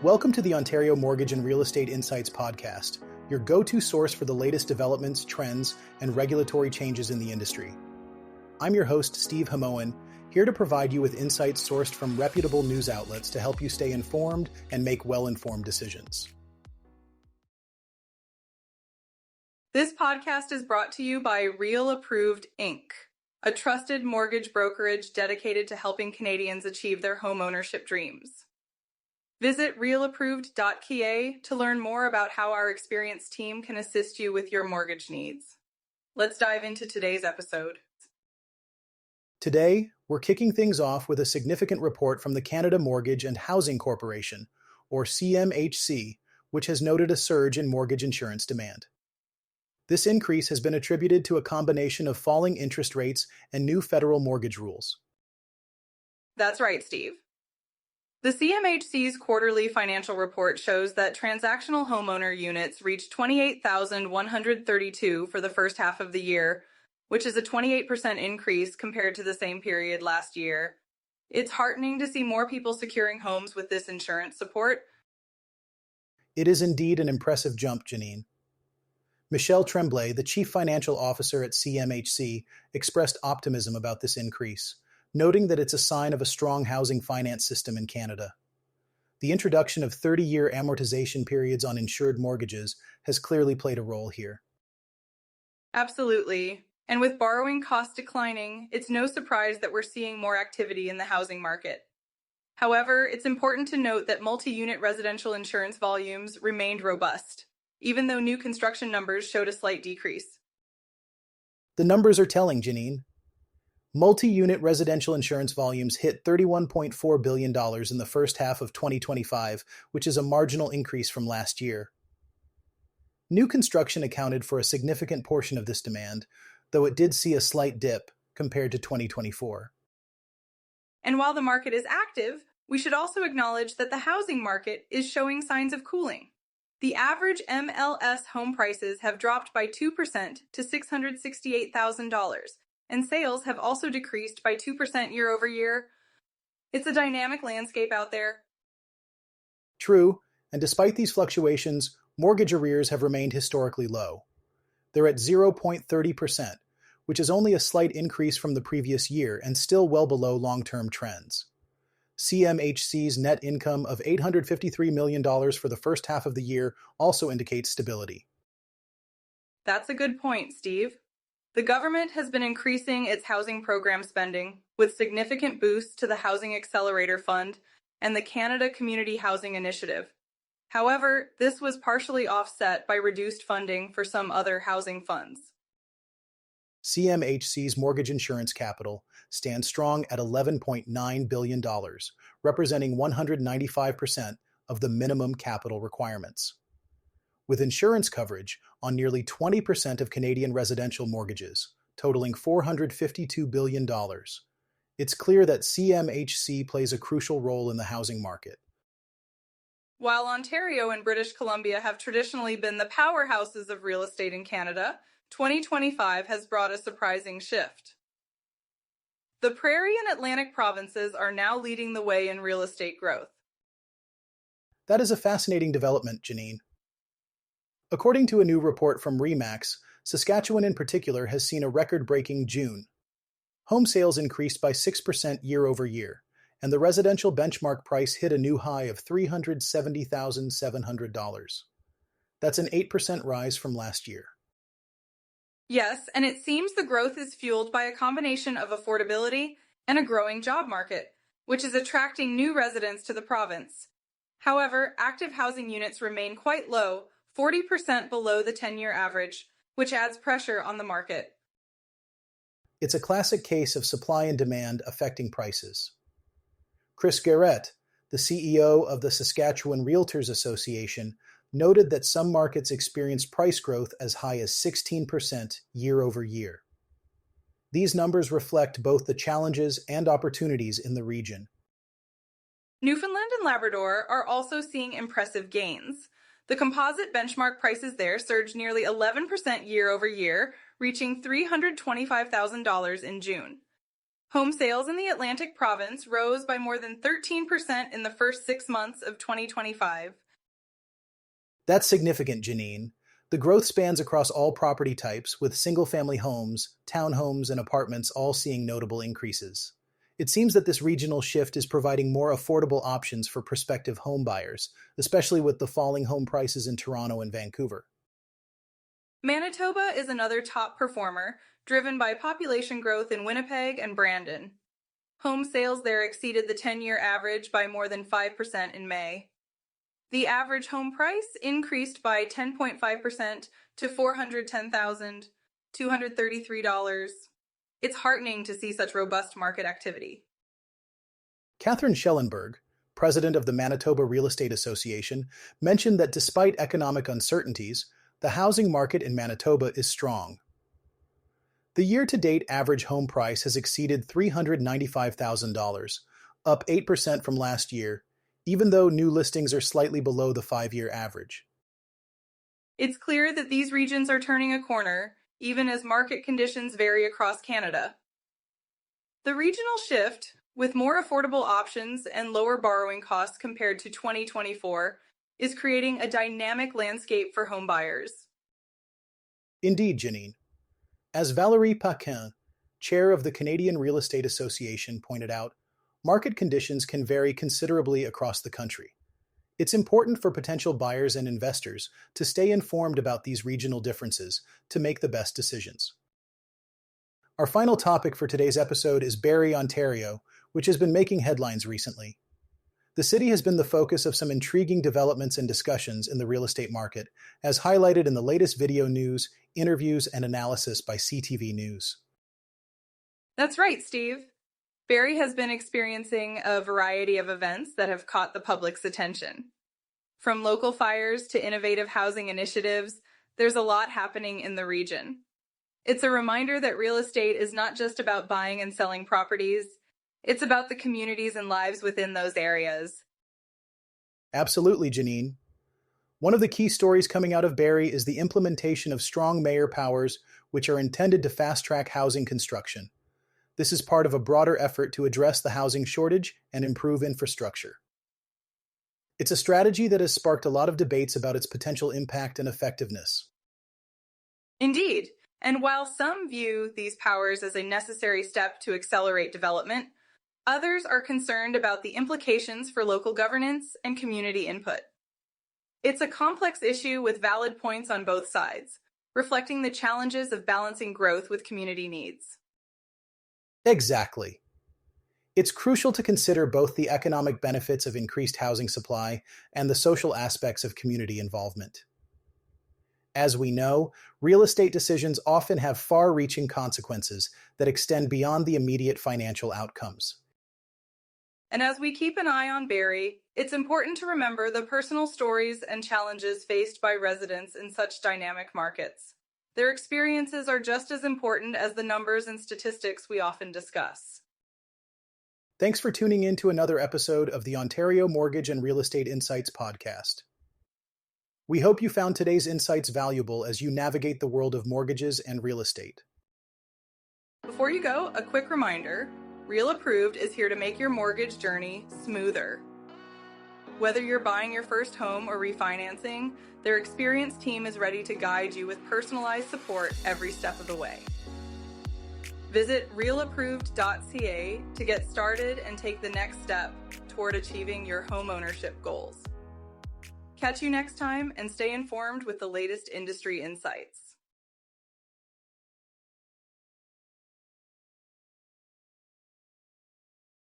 Welcome to the Ontario Mortgage and Real Estate Insights podcast, your go-to source for the latest developments, trends, and regulatory changes in the industry. I'm your host, Steve Hamoan, here to provide you with insights sourced from reputable news outlets to help you stay informed and make well-informed decisions. This podcast is brought to you by Real Approved Inc., a trusted mortgage brokerage dedicated to helping Canadians achieve their homeownership dreams. Visit realapproved.ca to learn more about how our experienced team can assist you with your mortgage needs. Let's dive into today's episode. Today, we're kicking things off with a significant report from the Canada Mortgage and Housing Corporation, or CMHC, which has noted a surge in mortgage insurance demand. This increase has been attributed to a combination of falling interest rates and new federal mortgage rules. That's right, Steve. The CMHC's quarterly financial report shows that transactional homeowner units reached 28,132 for the first half of the year, which is a 28% increase compared to the same period last year. It's heartening to see more people securing homes with this insurance support. It is indeed an impressive jump, Janine. Michelle Tremblay, the Chief Financial Officer at CMHC, expressed optimism about this increase, noting that it's a sign of a strong housing finance system in Canada. The introduction of 30-year amortization periods on insured mortgages has clearly played a role here. Absolutely. And with borrowing costs declining, it's no surprise that we're seeing more activity in the housing market. However, it's important to note that multi-unit residential insurance volumes remained robust, even though new construction numbers showed a slight decrease. The numbers are telling, Janine. Multi-unit residential insurance volumes hit $31.4 billion in the first half of 2025, which is a marginal increase from last year. New construction accounted for a significant portion of this demand, though it did see a slight dip compared to 2024. And while the market is active, we should also acknowledge that the housing market is showing signs of cooling. The average MLS home prices have dropped by 2% to $668,000. And sales have also decreased by 2% year over year. It's a dynamic landscape out there. True, and despite these fluctuations, mortgage arrears have remained historically low. They're at 0.30%, which is only a slight increase from the previous year and still well below long-term trends. CMHC's net income of $853 million for the first half of the year also indicates stability. That's a good point, Steve. The government has been increasing its housing program spending, with significant boosts to the Housing Accelerator Fund and the Canada Community Housing Initiative. However, this was partially offset by reduced funding for some other housing funds. CMHC's mortgage insurance capital stands strong at $11.9 billion, representing 195% of the minimum capital requirements. With insurance coverage on nearly 20% of Canadian residential mortgages, totaling $452 billion, it's clear that CMHC plays a crucial role in the housing market. While Ontario and British Columbia have traditionally been the powerhouses of real estate in Canada, 2025 has brought a surprising shift. The Prairie and Atlantic provinces are now leading the way in real estate growth. That is a fascinating development, Janine. According to a new report from RE/MAX, Saskatchewan in particular has seen a record-breaking June. Home sales increased by 6% year over year, and the residential benchmark price hit a new high of $370,700. That's an 8% rise from last year. Yes, and it seems the growth is fueled by a combination of affordability and a growing job market, which is attracting new residents to the province. However, active housing units remain quite low, 40% below the 10-year average, which adds pressure on the market. It's a classic case of supply and demand affecting prices. Chris Garrett, the CEO of the Saskatchewan Realtors Association, noted that some markets experienced price growth as high as 16% year over year. These numbers reflect both the challenges and opportunities in the region. Newfoundland and Labrador are also seeing impressive gains. The composite benchmark prices there surged nearly 11% year over year, reaching $325,000 in June. Home sales in the Atlantic province rose by more than 13% in the first 6 months of 2025. That's significant, Janine. The growth spans across all property types, with single-family homes, townhomes, and apartments all seeing notable increases. It seems that this regional shift is providing more affordable options for prospective home buyers, especially with the falling home prices in Toronto and Vancouver. Manitoba is another top performer, driven by population growth in Winnipeg and Brandon. Home sales there exceeded the 10-year average by more than 5% in May. The average home price increased by 10.5% to $410,233. It's heartening to see such robust market activity. Catherine Schellenberg, president of the Manitoba Real Estate Association, mentioned that despite economic uncertainties, the housing market in Manitoba is strong. The year-to-date average home price has exceeded $395,000, up 8% from last year, even though new listings are slightly below the 5-year average. It's clear that these regions are turning a corner, even as market conditions vary across Canada. The regional shift, with more affordable options and lower borrowing costs compared to 2024, is creating a dynamic landscape for home buyers. Indeed, Janine. As Valérie Paquin, chair of the Canadian Real Estate Association, pointed out, market conditions can vary considerably across the country. It's important for potential buyers and investors to stay informed about these regional differences to make the best decisions. Our final topic for today's episode is Barrie, Ontario, which has been making headlines recently. The city has been the focus of some intriguing developments and discussions in the real estate market, as highlighted in the latest video news, interviews, and analysis by CTV News. That's right, Steve. Barrie has been experiencing a variety of events that have caught the public's attention. From local fires to innovative housing initiatives, there's a lot happening in the region. It's a reminder that real estate is not just about buying and selling properties, it's about the communities and lives within those areas. Absolutely, Janine. One of the key stories coming out of Barrie is the implementation of strong mayor powers, which are intended to fast-track housing construction. This is part of a broader effort to address the housing shortage and improve infrastructure. It's a strategy that has sparked a lot of debates about its potential impact and effectiveness. Indeed, and while some view these powers as a necessary step to accelerate development, others are concerned about the implications for local governance and community input. It's a complex issue with valid points on both sides, reflecting the challenges of balancing growth with community needs. Exactly. It's crucial to consider both the economic benefits of increased housing supply and the social aspects of community involvement. As we know, real estate decisions often have far-reaching consequences that extend beyond the immediate financial outcomes. And as we keep an eye on Barrie, it's important to remember the personal stories and challenges faced by residents in such dynamic markets. Their experiences are just as important as the numbers and statistics we often discuss. Thanks for tuning in to another episode of the Ontario Mortgage and Real Estate Insights podcast. We hope you found today's insights valuable as you navigate the world of mortgages and real estate. Before you go, a quick reminder, Real Approved is here to make your mortgage journey smoother. Whether you're buying your first home or refinancing, their experienced team is ready to guide you with personalized support every step of the way. Visit realapproved.ca to get started and take the next step toward achieving your home ownership goals. Catch you next time and stay informed with the latest industry insights.